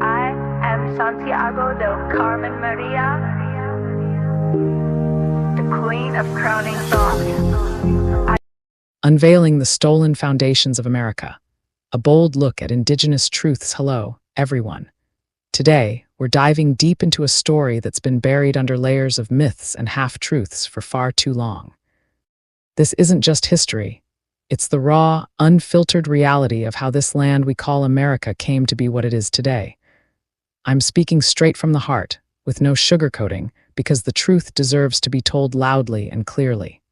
I am Santiago del Carmen Maria, the Queen of Crowning Thoughts. Unveiling the Stolen Foundations of America. A bold look at Indigenous truths. Hello, everyone. Today, we're diving deep into a story that's been buried under layers of myths and half-truths for far too long. This isn't just history. It's the raw, unfiltered reality of how this land we call America came to be what it is today. I'm speaking straight from the heart, with no sugarcoating, because the truth deserves to be told loudly and clearly.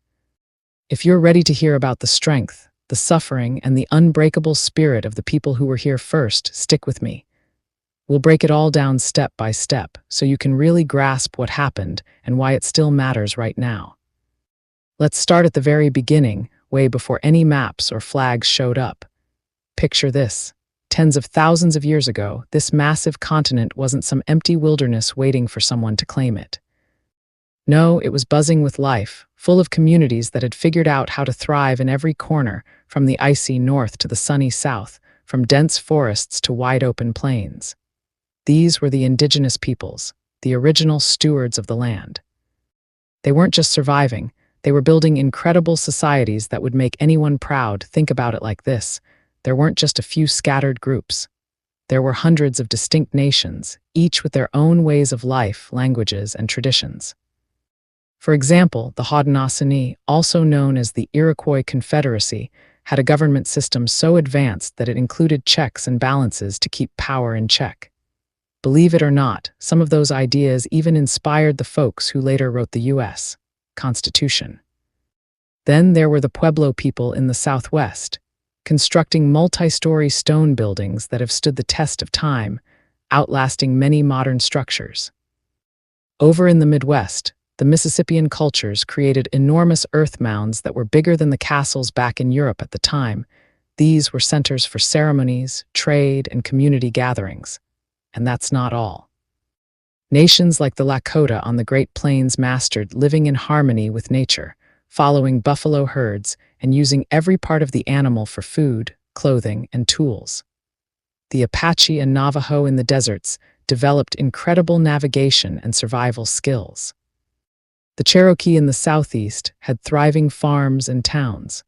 If you're ready to hear about the strength, the suffering, and the unbreakable spirit of the people who were here first, stick with me. We'll break it all down step by step, so you can really grasp what happened and why it still matters right now. Let's start at the very beginning, way before any maps or flags showed up. Picture this. Tens of thousands of years ago, this massive continent wasn't some empty wilderness waiting for someone to claim it. No, it was buzzing with life, full of communities that had figured out how to thrive in every corner, from the icy north to the sunny south, from dense forests to wide-open plains. These were the indigenous peoples, the original stewards of the land. They weren't just surviving, they were building incredible societies that would make anyone proud. Think about it like this. There weren't just a few scattered groups. There were hundreds of distinct nations, each with their own ways of life, languages, and traditions. For example, the Haudenosaunee, also known as the Iroquois Confederacy, had a government system so advanced that it included checks and balances to keep power in check. Believe it or not, some of those ideas even inspired the folks who later wrote the U.S. Constitution. Then there were the Pueblo people in the Southwest, constructing multi-story stone buildings that have stood the test of time, outlasting many modern structures. Over in the Midwest, the Mississippian cultures created enormous earth mounds that were bigger than the castles back in Europe at the time. These were centers for ceremonies, trade, and community gatherings. And that's not all. Nations like the Lakota on the Great Plains mastered living in harmony with nature, following buffalo herds and using every part of the animal for food, clothing, and tools. The Apache and Navajo in the deserts developed incredible navigation and survival skills. The Cherokee in the southeast had thriving farms and towns.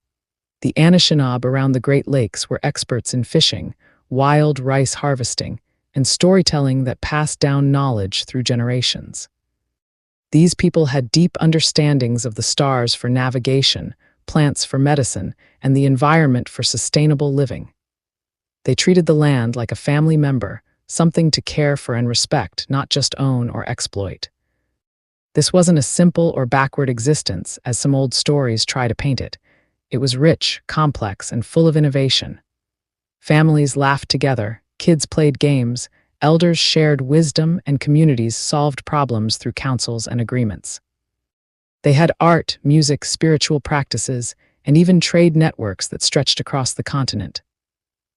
The Anishinaabe around the Great Lakes were experts in fishing, wild rice harvesting, and storytelling that passed down knowledge through generations. These people had deep understandings of the stars for navigation, plants for medicine, and the environment for sustainable living. They treated the land like a family member, something to care for and respect, not just own or exploit. This wasn't a simple or backward existence, as some old stories try to paint it. It was rich, complex, and full of innovation. Families laughed together, kids played games, elders shared wisdom, and communities solved problems through councils and agreements. They had art, music, spiritual practices, and even trade networks that stretched across the continent.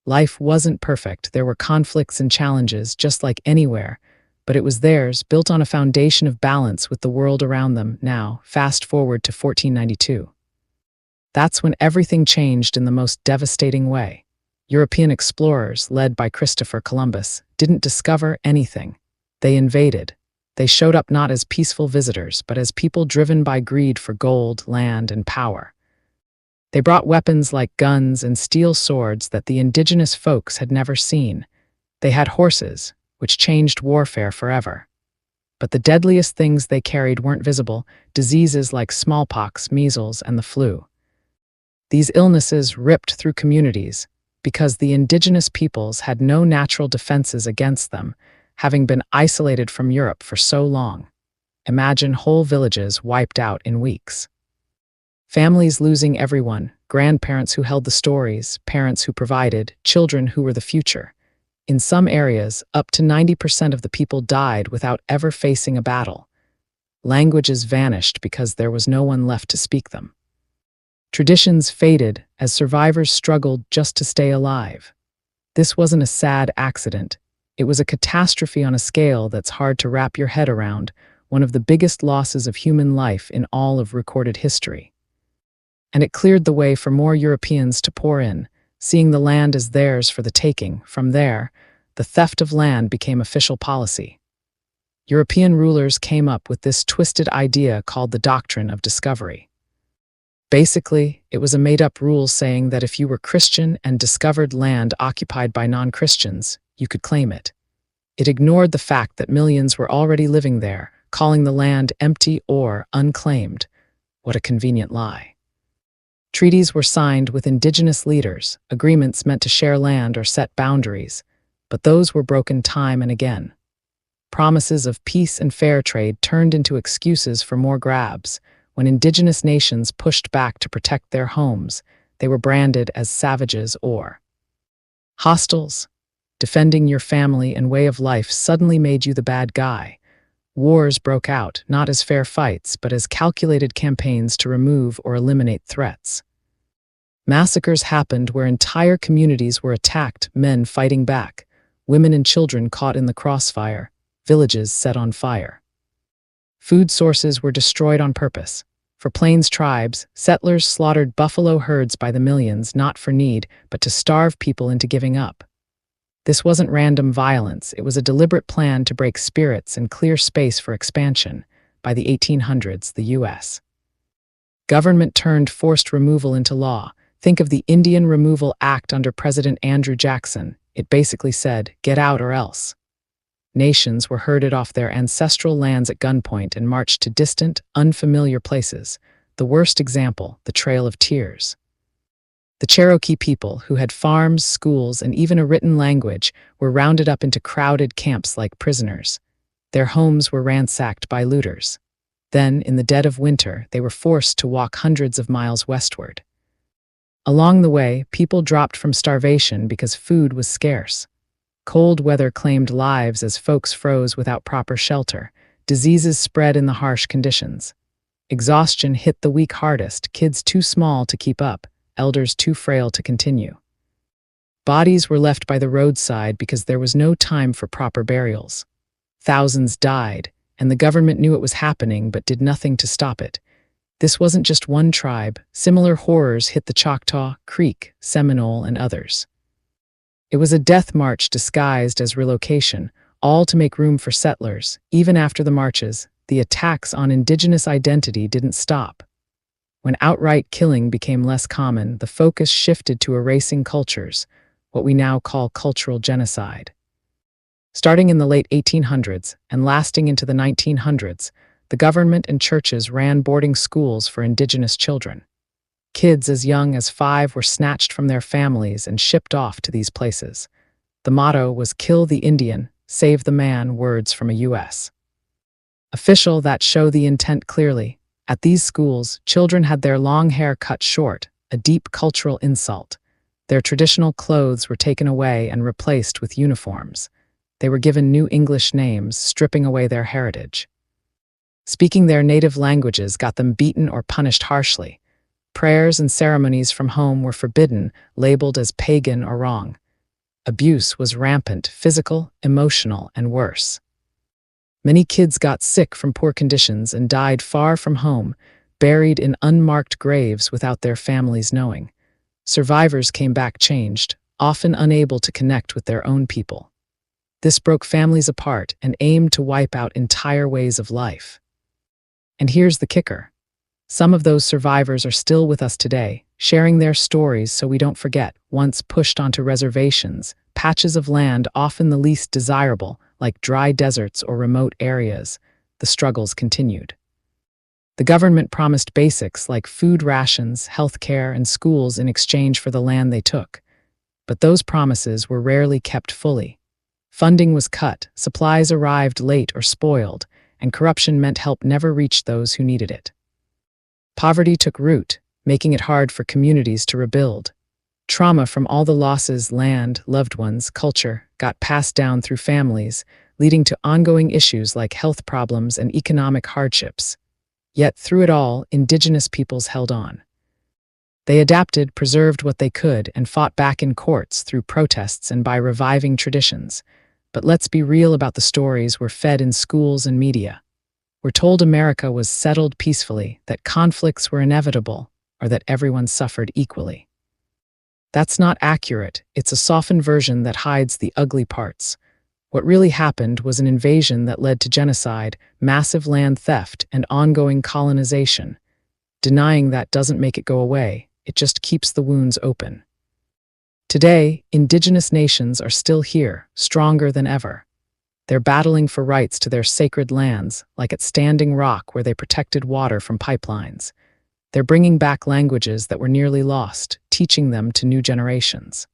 Life wasn't perfect. There were conflicts and challenges, just like anywhere, but it was theirs, built on a foundation of balance with the world around them. Now, fast forward to 1492. That's when everything changed in the most devastating way. European explorers, led by Christopher Columbus, didn't discover anything. They invaded. They showed up not as peaceful visitors, but as people driven by greed for gold, land, and power. They brought weapons like guns and steel swords that the indigenous folks had never seen. They had horses, which changed warfare forever. But the deadliest things they carried weren't visible: diseases like smallpox, measles, and the flu. These illnesses ripped through communities because the indigenous peoples had no natural defenses against them, having been isolated from Europe for so long. Imagine whole villages wiped out in weeks. Families losing everyone, grandparents who held the stories, parents who provided, children who were the future. In some areas, up to 90% of the people died without ever facing a battle. Languages vanished because there was no one left to speak them. Traditions faded as survivors struggled just to stay alive. This wasn't a sad accident. It was a catastrophe on a scale that's hard to wrap your head around, one of the biggest losses of human life in all of recorded history. And it cleared the way for more Europeans to pour in, seeing the land as theirs for the taking. From there, the theft of land became official policy. European rulers came up with this twisted idea called the doctrine of discovery. Basically, it was a made-up rule saying that if you were Christian and discovered land occupied by non-Christians, you could claim it. It ignored the fact that millions were already living there, calling the land empty or unclaimed. What a convenient lie. Treaties were signed with indigenous leaders, agreements meant to share land or set boundaries, but those were broken time and again. Promises of peace and fair trade turned into excuses for more grabs. When indigenous nations pushed back to protect their homes, they were branded as savages or hostiles. Defending your family and way of life suddenly made you the bad guy. Wars broke out, not as fair fights, but as calculated campaigns to remove or eliminate threats. Massacres happened where entire communities were attacked, men fighting back, women and children caught in the crossfire, villages set on fire. Food sources were destroyed on purpose. For Plains tribes, settlers slaughtered buffalo herds by the millions, not for need, but to starve people into giving up. This wasn't random violence, it was a deliberate plan to break spirits and clear space for expansion. By the 1800s, the U.S. government turned forced removal into law. Think of the Indian Removal Act under President Andrew Jackson. It basically said, get out or else. Nations were herded off their ancestral lands at gunpoint and marched to distant, unfamiliar places. The worst example, the Trail of Tears. The Cherokee people, who had farms, schools, and even a written language, were rounded up into crowded camps like prisoners. Their homes were ransacked by looters. Then, in the dead of winter, they were forced to walk hundreds of miles westward. Along the way, people dropped from starvation because food was scarce. Cold weather claimed lives as folks froze without proper shelter. Diseases spread in the harsh conditions. Exhaustion hit the weak hardest, kids too small to keep up, elders too frail to continue. Bodies were left by the roadside because there was no time for proper burials. Thousands died, and the government knew it was happening but did nothing to stop it. This wasn't just one tribe. Similar horrors hit the Choctaw, Creek, Seminole, and others. It was a death march disguised as relocation, all to make room for settlers. Even after the marches, the attacks on indigenous identity didn't stop. When outright killing became less common, the focus shifted to erasing cultures, what we now call cultural genocide. Starting in the late 1800s and lasting into the 1900s, the government and churches ran boarding schools for indigenous children. Kids as young as 5 were snatched from their families and shipped off to these places. The motto was "Kill the Indian, save the man," words from a U.S. official that show the intent clearly. At these schools, children had their long hair cut short, a deep cultural insult. Their traditional clothes were taken away and replaced with uniforms. They were given new English names, stripping away their heritage. Speaking their native languages got them beaten or punished harshly. Prayers and ceremonies from home were forbidden, labeled as pagan or wrong. Abuse was rampant, physical, emotional, and worse. Many kids got sick from poor conditions and died far from home, buried in unmarked graves without their families knowing. Survivors came back changed, often unable to connect with their own people. This broke families apart and aimed to wipe out entire ways of life. And here's the kicker. Some of those survivors are still with us today, sharing their stories so we don't forget. Once pushed onto reservations, patches of land often the least desirable, like dry deserts or remote areas, the struggles continued. The government promised basics like food rations, health care, and schools in exchange for the land they took. But those promises were rarely kept fully. Funding was cut, supplies arrived late or spoiled, and corruption meant help never reached those who needed it. Poverty took root, making it hard for communities to rebuild. Trauma from all the losses, land, loved ones, culture, got passed down through families, leading to ongoing issues like health problems and economic hardships. Yet through it all, indigenous peoples held on. They adapted, preserved what they could, and fought back in courts through protests and by reviving traditions. But let's be real about the stories we're fed in schools and media. We're told America was settled peacefully, that conflicts were inevitable, or that everyone suffered equally. That's not accurate. It's a softened version that hides the ugly parts. What really happened was an invasion that led to genocide, massive land theft, and ongoing colonization. Denying that doesn't make it go away, it just keeps the wounds open. Today, indigenous nations are still here, stronger than ever. They're battling for rights to their sacred lands, like at Standing Rock where they protected water from pipelines. They're bringing back languages that were nearly lost, teaching them to new generations.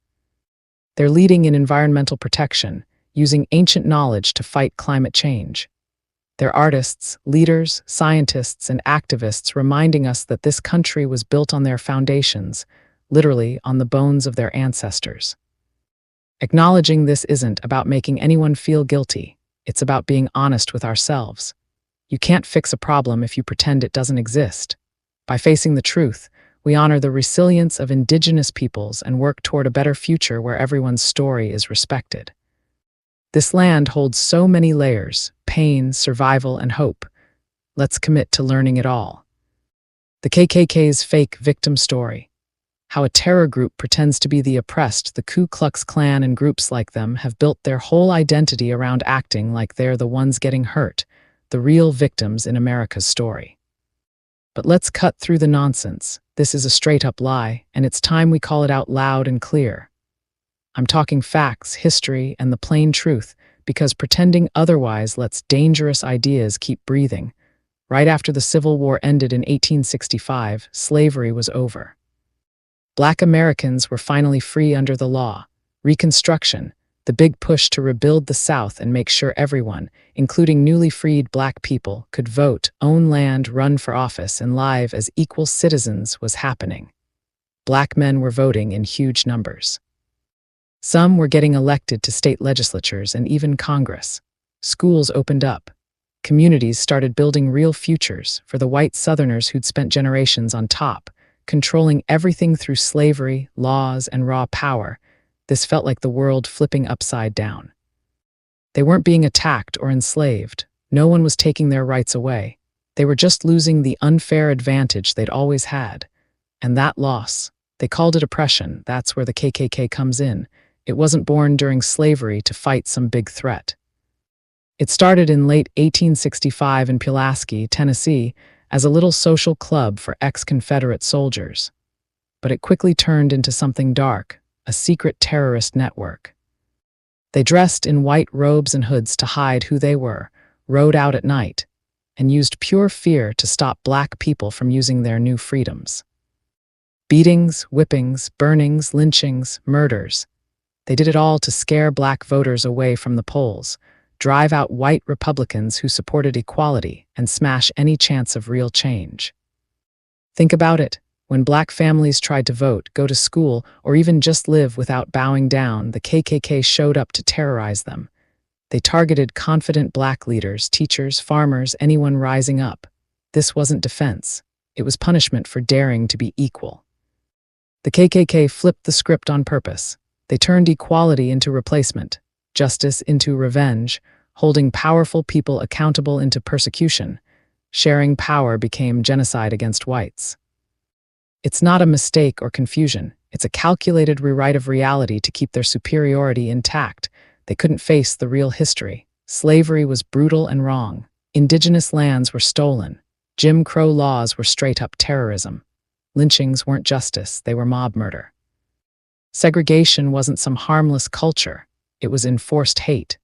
They're leading in environmental protection, using ancient knowledge to fight climate change. They're artists, leaders, scientists, and activists reminding us that this country was built on their foundations, literally on the bones of their ancestors. Acknowledging this isn't about making anyone feel guilty. It's about being honest with ourselves. You can't fix a problem if you pretend it doesn't exist. By facing the truth, we honor the resilience of indigenous peoples and work toward a better future where everyone's story is respected. This land holds so many layers: pain, survival, and hope. Let's commit to learning it all. The KKK's fake victim story. How a terror group pretends to be the oppressed, the Ku Klux Klan and groups like them have built their whole identity around acting like they're the ones getting hurt, the real victims in America's story. But let's cut through the nonsense. This is a straight-up lie, and it's time we call it out loud and clear. I'm talking facts, history, and the plain truth, because pretending otherwise lets dangerous ideas keep breathing. Right after the Civil War ended in 1865, slavery was over. Black Americans were finally free under the law. Reconstruction, the big push to rebuild the South and make sure everyone, including newly freed Black people, could vote, own land, run for office, and live as equal citizens was happening. Black men were voting in huge numbers. Some were getting elected to state legislatures and even Congress. Schools opened up. Communities started building real futures for the white Southerners who'd spent generations on top, controlling everything through slavery, laws, and raw power. This felt like the world flipping upside down. They weren't being attacked or enslaved. No one was taking their rights away. They were just losing the unfair advantage they'd always had. And that loss, they called it oppression. That's where the KKK comes in. It wasn't born during slavery to fight some big threat. It started in late 1865 in Pulaski, Tennessee, as a little social club for ex-Confederate soldiers. But it quickly turned into something dark, a secret terrorist network. They dressed in white robes and hoods to hide who they were, rode out at night, and used pure fear to stop Black people from using their new freedoms. Beatings, whippings, burnings, lynchings, murders. They did it all to scare Black voters away from the polls, drive out white Republicans who supported equality, and smash any chance of real change. Think about it. When Black families tried to vote, go to school, or even just live without bowing down, the KKK showed up to terrorize them. They targeted confident Black leaders, teachers, farmers, anyone rising up. This wasn't defense. It was punishment for daring to be equal. The KKK flipped the script on purpose. They turned equality into replacement, justice into revenge, holding powerful people accountable into persecution. Sharing power became genocide against whites. It's not a mistake or confusion. It's a calculated rewrite of reality to keep their superiority intact. They couldn't face the real history. Slavery was brutal and wrong. Indigenous lands were stolen. Jim Crow laws were straight-up terrorism. Lynchings weren't justice, they were mob murder. Segregation wasn't some harmless culture. It was enforced hate.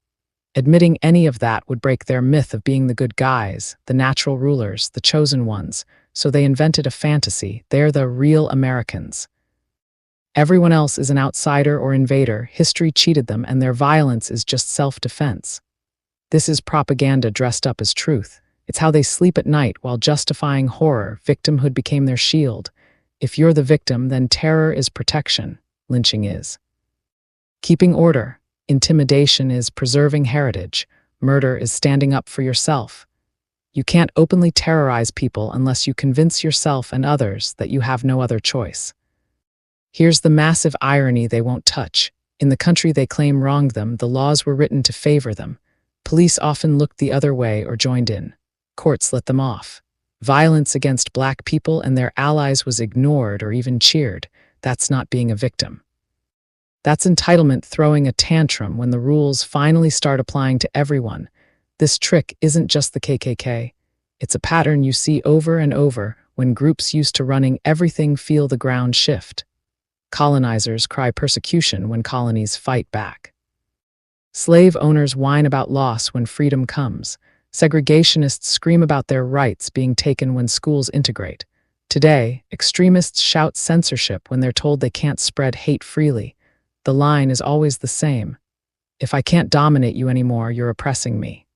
Admitting any of that would break their myth of being the good guys, the natural rulers, the chosen ones, so they invented a fantasy. They're the real Americans. Everyone else is an outsider or invader. History cheated them, and their violence is just self-defense. This is propaganda dressed up as truth. It's how they sleep at night while justifying horror. Victimhood became their shield. If you're the victim, then terror is protection. Lynching is keeping order. Intimidation is preserving heritage. Murder is standing up for yourself. You can't openly terrorize people unless you convince yourself and others that you have no other choice. Here's the massive irony they won't touch. In the country they claim wronged them, the laws were written to favor them. Police often looked the other way or joined in. Courts let them off. Violence against Black people and their allies was ignored or even cheered. That's not being a victim. That's entitlement throwing a tantrum when the rules finally start applying to everyone. This trick isn't just the KKK. It's a pattern you see over and over when groups used to running everything feel the ground shift. Colonizers cry persecution when colonies fight back. Slave owners whine about loss when freedom comes. Segregationists scream about their rights being taken when schools integrate. Today, extremists shout censorship when they're told they can't spread hate freely. The line is always the same. If I can't dominate you anymore, you're oppressing me.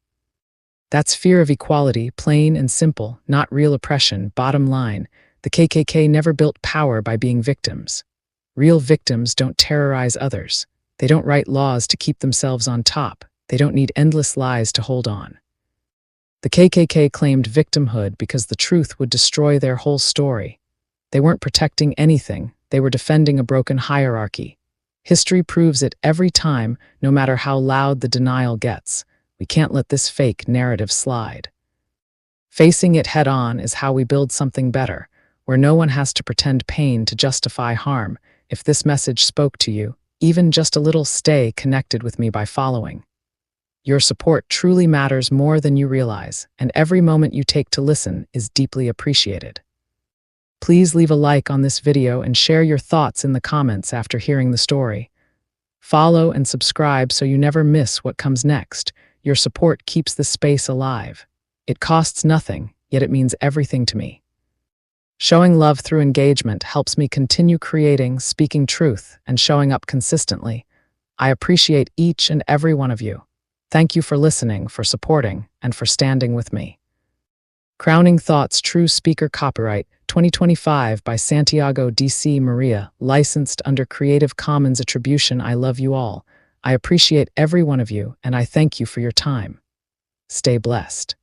That's fear of equality, plain and simple, not real oppression. Bottom line, the KKK never built power by being victims. Real victims don't terrorize others. They don't write laws to keep themselves on top. They don't need endless lies to hold on. The KKK claimed victimhood because the truth would destroy their whole story. They weren't protecting anything. They were defending a broken hierarchy. History proves it every time, no matter how loud the denial gets. We can't let this fake narrative slide. Facing it head on is how we build something better, where no one has to pretend pain to justify harm. If this message spoke to you, even just a little, stay connected with me by following. Your support truly matters more than you realize, and every moment you take to listen is deeply appreciated. Please leave a like on this video and share your thoughts in the comments after hearing the story. Follow and subscribe so you never miss what comes next. Your support keeps the space alive. It costs nothing, yet it means everything to me. Showing love through engagement helps me continue creating, speaking truth, and showing up consistently. I appreciate each and every one of you. Thank you for listening, for supporting, and for standing with me. Crowning Thoughts True Speaker Copyright 2025 by Santiago D.C. Maria, licensed under Creative Commons Attribution. I love you all. I appreciate every one of you, and I thank you for your time. Stay blessed.